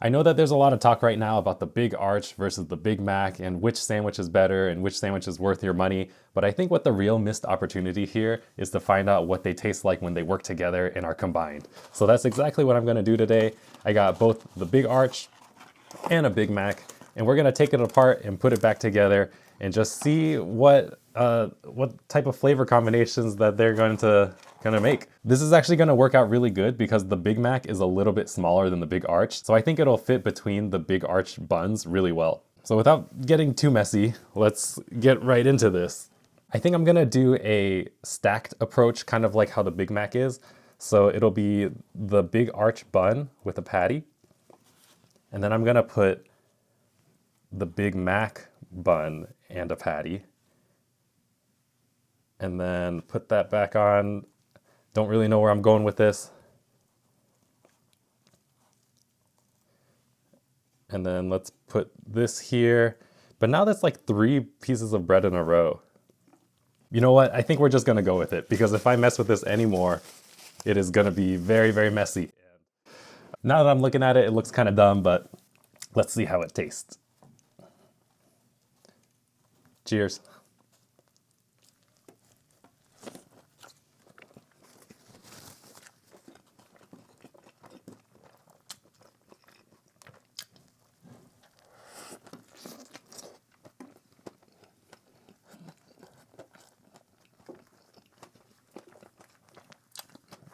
I know that there's a lot of talk right now about the Big Arch versus the Big Mac and which sandwich is better and which sandwich is worth your money, but I think what the real missed opportunity here is to find out what they taste like when they work together and are combined. So that's exactly what I'm gonna do today. I got both the Big Arch and a Big Mac, and we're gonna take it apart and put it back together and just see what type of flavor combinations that they're gonna make. This is actually gonna work out really good because the Big Mac is a little bit smaller than the Big Arch, so I think it'll fit between the Big Arch buns really well. So without getting too messy, let's get right into this. I think I'm gonna do a stacked approach, kind of like how the Big Mac is. So it'll be the Big Arch bun with a patty, and then I'm gonna put the Big Mac bun and a patty, and then put that back on. Don't really know where I'm going with this. And then let's put this here. But now that's like 3 pieces of bread in a row. You know what? I think we're just gonna go with it because if I mess with this anymore, it is gonna be very, very messy. Now that I'm looking at it, it looks kind of dumb, but let's see how it tastes. Cheers.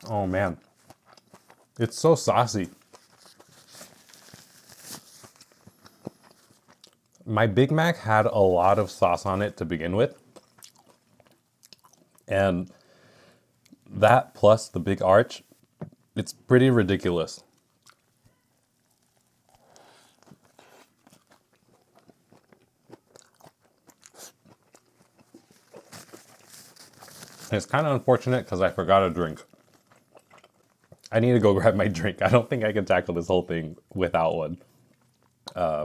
Oh man, it's so saucy. My Big Mac had a lot of sauce on it to begin with. And that plus the Big Arch, it's pretty ridiculous. And it's kind of unfortunate because I forgot a drink. I need to go grab my drink. I don't think I can tackle this whole thing without one. Yeah.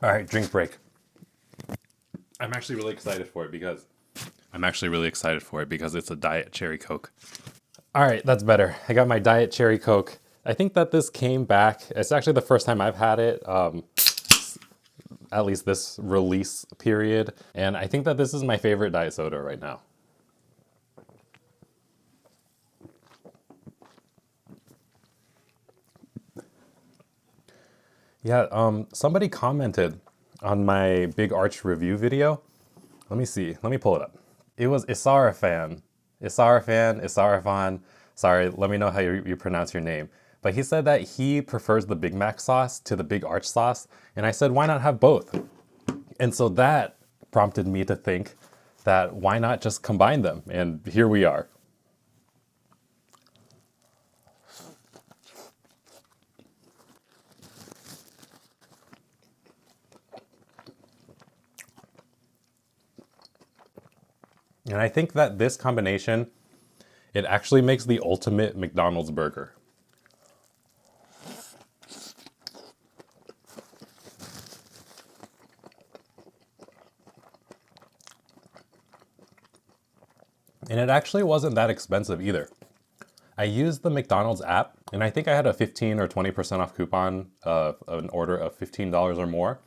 All right, drink break. I'm actually really excited for it because it's a Diet Cherry Coke. All right, that's better. I got my Diet Cherry Coke. I think that this came back. It's actually the first time I've had it, at least this release period. And I think that this is my favorite diet soda right now. Yeah, somebody commented on my Big Arch review video. Let me see. Let me pull it up. It was Isarafan. Isarafan. Sorry, let me know how you pronounce your name. But he said that he prefers the Big Mac sauce to the Big Arch sauce. And I said, why not have both? And so that prompted me to think that why not just combine them? And here we are. And I think that this combination, it actually makes the ultimate McDonald's burger. And it actually wasn't that expensive either. I used the McDonald's app, and I think I had a 15 or 20% off coupon of an order of $15 or more.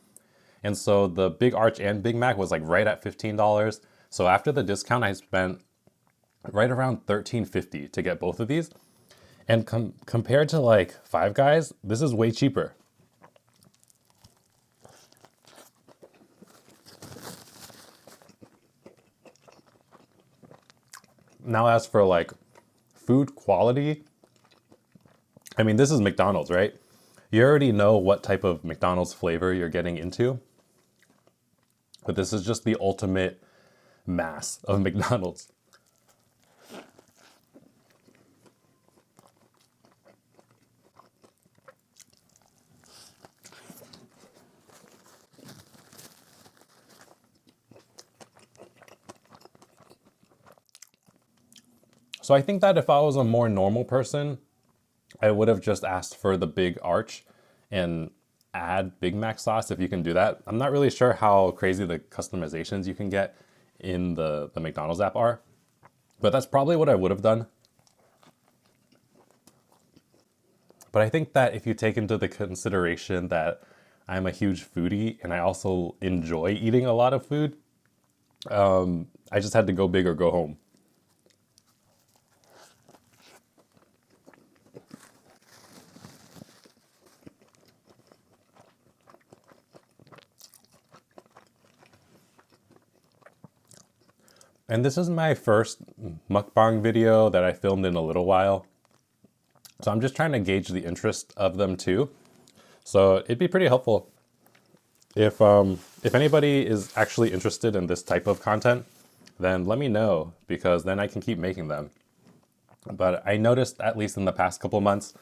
And so the Big Arch and Big Mac was like right at $15. So after the discount, I spent right around $13.50 to get both of these. And compared to like Five Guys, this is way cheaper. Now as for like food quality, I mean, this is McDonald's, right? You already know what type of McDonald's flavor you're getting into. But this is just the ultimate mass of McDonald's. So I think that if I was a more normal person, I would have just asked for the Big Arch and add Big Mac sauce if you can do that. I'm not really sure how crazy the customizations you can get in the McDonald's app are, but that's probably what I would have done. But I think that if you take into the consideration that I'm a huge foodie and I also enjoy eating a lot of food, I just had to go big or go home. And this is my first mukbang video that I filmed in a little while. So I'm just trying to gauge the interest of them too. So it'd be pretty helpful if anybody is actually interested in this type of content, then let me know, because then I can keep making them. But I noticed, at least in the past couple months,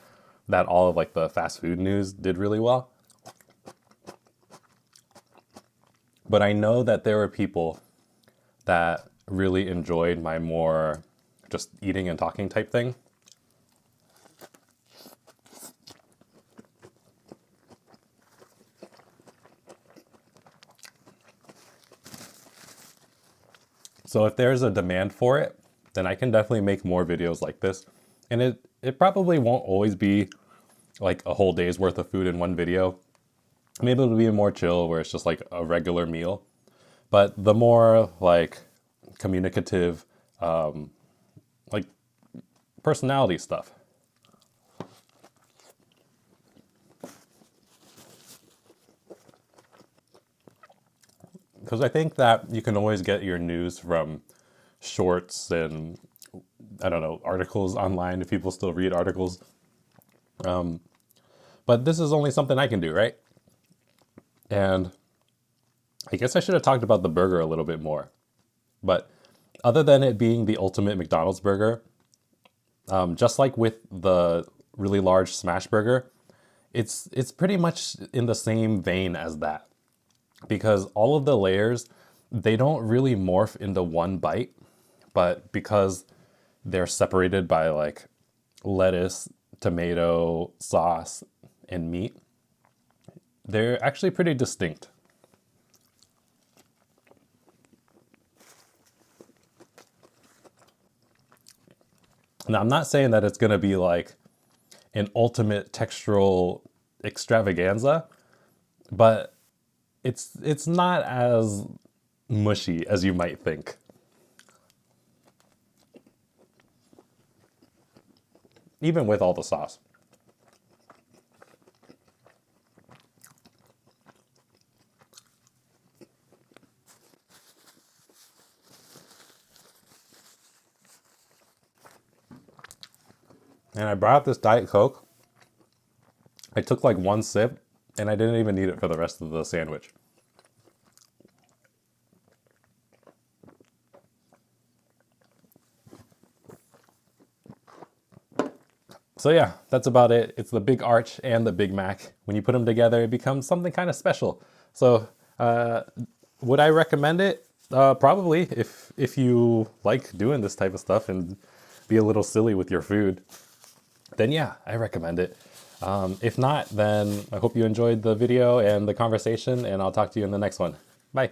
that all of like the fast food news did really well. But I know that there were people that really enjoyed my more just eating and talking type thing. So if there's a demand for it, then I can definitely make more videos like this. And it probably won't always be like a whole day's worth of food in one video. Maybe it'll be more chill where it's just like a regular meal. But the more like communicative, like personality stuff. Because I think that you can always get your news from shorts and, I don't know, articles online if people still read articles. But this is only something I can do, right? And I guess I should have talked about the burger a little bit more. But other than it being the ultimate McDonald's burger, just like with the really large smash burger, it's pretty much in the same vein as that. Because all of the layers, they don't really morph into one bite, but because they're separated by like lettuce, tomato, sauce, and meat, they're actually pretty distinct. Now, I'm not saying that it's going to be like an ultimate textural extravaganza, but it's not as mushy as you might think. Even with all the sauce. And I brought up this Diet Coke. I took like one sip and I didn't even need it for the rest of the sandwich. So yeah, that's about it. It's the Big Arch and the Big Mac. When you put them together, it becomes something kind of special. So would I recommend it? Probably, if you like doing this type of stuff and be a little silly with your food, then yeah, I recommend it. If not, then I hope you enjoyed the video and the conversation, and I'll talk to you in the next one. Bye.